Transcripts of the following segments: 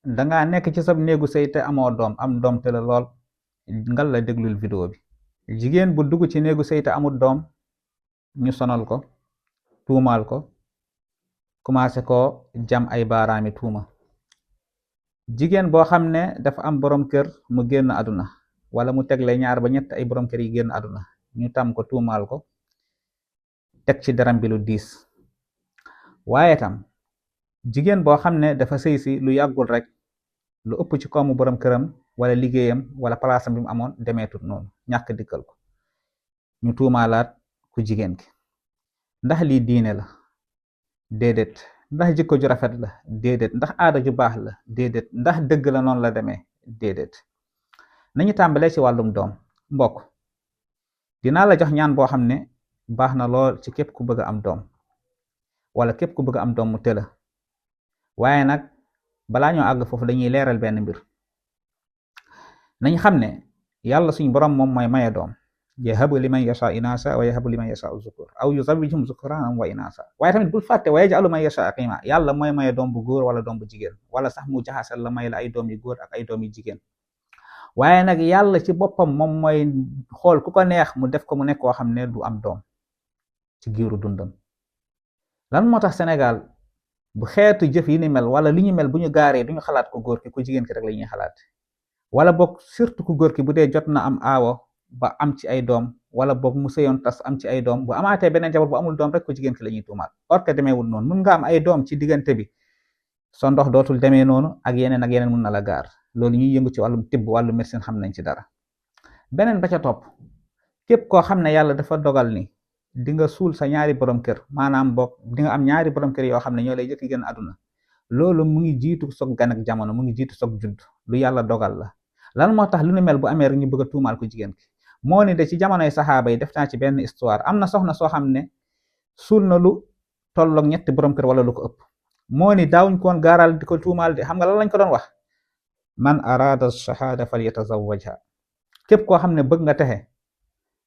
dangaa nekk ci sab néegu sëy te amoo doom am doom te la lool ngal la déglul vidéo bi. jigéen bu dugg ci néegu sëy te amul doom ñu sonal ko tuumaal ko commencé ko jam ay baaraami tuuma. jigéen boo xam ne dafa am borom kër mu génn àdduna wala mu tegle ñaar ba ñett ay borom kër yi génn àdduna ñu tam ko tuumaal ko teg ci daram bi lu diis. waaye tam jigéen boo xam ne dafa sëy si lu yàggul rek lu ëpp ci koomu borom këram wala liggéeyam wala palaasam bi mu amoon demeetut noonu ñàkk dikkal ko ñu tuumaalaat ku jigéen ki. ndax lii diine la? déedéet. ndax jikko ju rafet la? déedéet. ndax aada ju baax la? déedéet. ndax dëgg la noonu la demee? déedéet. nañu tàmbalee ci wàllum doom. mbokk dinaa la jox ñaan boo xam ne baax na lool ci képp ku bëgg am doom wala képp ku bëgg am doom mu tëla. waaye nag balaa ñoo àgg foofu dañuy leeral benn mbir. nañ xam ne yàlla suñu borom moom mooy maye doom. yahabu liman yasha inasa wa yahabu liman yasha zukur aw yuzawijhum zukranan wa inasa. waaye tamit bul fàtte wa yaj'alu man yasha aqima. yàlla mooy maye doom bu góor wala doom bu jigéen wala sax mu jaxasal la may la ay doom yu góor ak ay doom yu jigéen. waaye nag yàlla ci boppam moom mooy xool ku ko neex mu def ko mu nekk koo xam ne du am doom ci giiru dundam. lan moo tax Sénégal bu xeetu jëf yi ni mel wala li ñu mel bu ñu gaaree duñu xalaat ku góor ki ku jigéen ki rek la ñuy xalaat. wala boog surtout ku góor ki bu dee jot na am aawo ba am ci ay doom wala boog mu sëyoon tas am ci ay doom bu amaatee beneen jabar bu amul doom rek ku jigéen ki la ñuy tuumaal. or que demeewul noonu mun nga am ay doom ci diggante bi so ndox dootul demee noonu ak yeneen mun na la gaar. loolu ñuy yëngu ci wàllum tibb wàllu médecine xam nañ ci dara. beneen ba ca topp képp koo xam ne yàlla dafa dogal ni di nga suul sa ñaari borom kër maanaam boog di nga am ñaari borom kër yoo xam ne ñoo lay jëkk génn àdduna. loolu mu ngi jiitu soog gan ak jamono mu ngi jiitu soog judd lu yàlla dogal la. lan moo tax lu ni mel bu amee rek ñu bëgg a tuumaal ko jigéen ki moo ni de ci jamonoy saxaaba yi def naa ci benn histoire am na soxna soo xam ne suul na lu tolloog ñetti borom kër wala lu ko ëpp. moo ni daawuñ koon gaaral di ko tuumaal de xam nga lan lañ ko doon wax man arada shahada falyatazawwajha. képp koo xam ne bëgg nga texe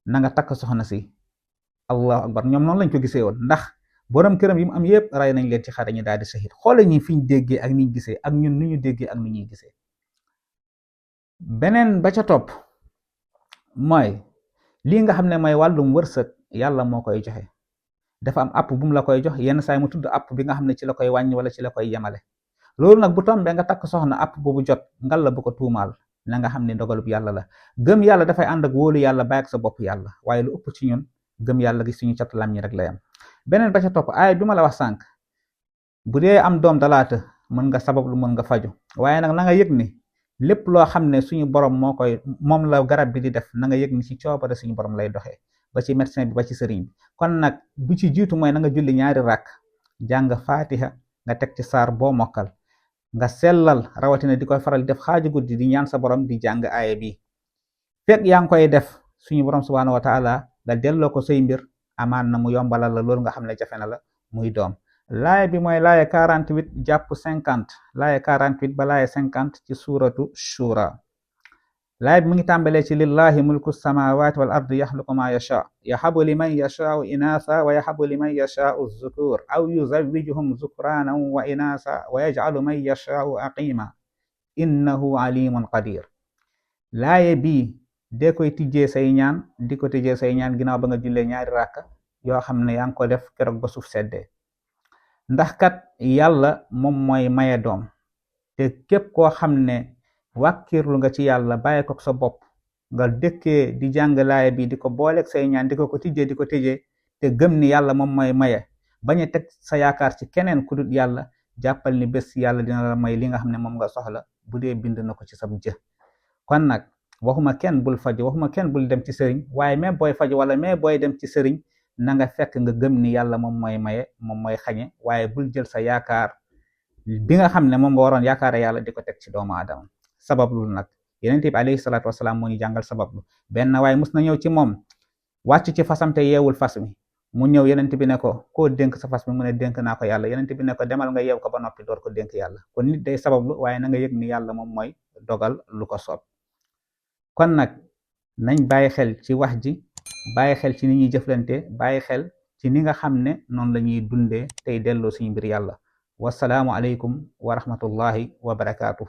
na nga takk soxna si. allahu akbar ñoom noonu lañ ko gisee woon ndax borom këram yi mu am yépp ray nañ leen ci xare ñu daal di shahid. xoole ñi fiñ déggee ak niñ gisee ak ñun nu ñu déggee ak nu ñuy gisee. beneen ba ca topp mooy lii nga xam ne mooy wàllum wërsëg yàlla moo koy joxe. dafa am app bu mu la koy jox yenn saay mu tudd app bi nga xam ne ci la koy wàññi wala ci la koy yemale. loolu nag bu tombee nga takk soxna app boobu jot ngal la bu ko tuumaal na nga xam ne ndogalub yàlla la. gëm yàlla dafay ànd ak wóolu yàlla bàyyi ak sa bopp yàlla waaye lu ëpp ci ñun gëm yàlla gi suñu cat lam ñi rek la yam. beneen ba ca topp aaya bi ma la wax sànq bu dee am doom dalaata mën nga sabab lu mën nga faju waaye nag na nga yëg ni lépp loo xam ne suñu borom moom la garab bi di def na nga yëg ni ci coobare suñu borom lay doxee ba ci médecin bi ba ci sëriñ bi. kon nag bu ci jiitu mooy na nga julli ñaari rakk jàng fatiha nga teg ci saar boo mokkal nga sellal rawatina di koy faral def xaaju guddi di ñaan sa borom di jàng aaya bi. fekk yaa ngi koy def suñu borom subhanahu wa taala nga delloo ko say mbir amaan na mu yombalal la loolu nga xam ne jafe na la muy doom. laaya bi mooy laaya 48 jàpp 50 laaya 48 ba laaya 50 ci suuratu shura. laaya bi mu ngi tàmbalee ci lillahi mulku samawati wal ardi yaxluqu ma yasha yahabu liman yashaau inasa wa yahabu liman yashaau zukur aw yuzawijuhum zukranan wa inasa wa yajcalu man yashaau aqima innahu alimun qadir. laaya bi dee koy tijjee say ñaan di ko tijjee say ñaan ginnaaw ba nga jullee ñaari ràkka yoo xam ne yaa ngi ko def keroog ba suuf seddee. ndax kat yàlla moom mooy maye doom te képp koo xam ne wàkkirlu nga ci yàlla bàyyi ko sa bopp nga dëkkee di jàng laaya bi di ko booleeg say ñaan di ko tijjee di ko tijjee te gëm ni yàlla moom mooy maye bañ a teg sa yaakaar ci keneen ku dul yàlla jàppal ni bés yàlla dina la may li nga xam ne moom nga soxla bu dee bind na ko ci sab jë. kon nag waxuma kenn bul faju waxuma kenn bul dem ci sëriñ waaye même booy faju wala même booy dem ci sëriñ na nga fekk nga gëm ni yàlla moom mooy maye moom mooy xañe waaye bul jël sa yaakaar bi nga xam ne moom nga waroon yaakaare yàlla di ko teg ci doomu aadama. sabablu nag yonent bi alayhi salaatu wasalaam moo ñu jàngal sabablu. benn waaye mus na ñëw ci moom wàcc ci fasam te yeewul fas mi mu ñëw yonent bi ne ko koo dénk sa fas mi mu ne dénk naa ko yàlla yonent bi ne ko demal nga yeew ko ba noppi door ko dénk yàlla. kon nit day sabablu waaye na nga yëg ni yàlla moom mooy dogal lu ko soob. kon nag nañ bàyyi xel ci wax ji bàyyi xel ci ni ñuy jëflante bàyyi xel ci ni nga xam ne noonu la ñuy dundee tey delloo suñu mbir yàlla wasalaamu aleykum wa rahmatullahi wa barakaatuhu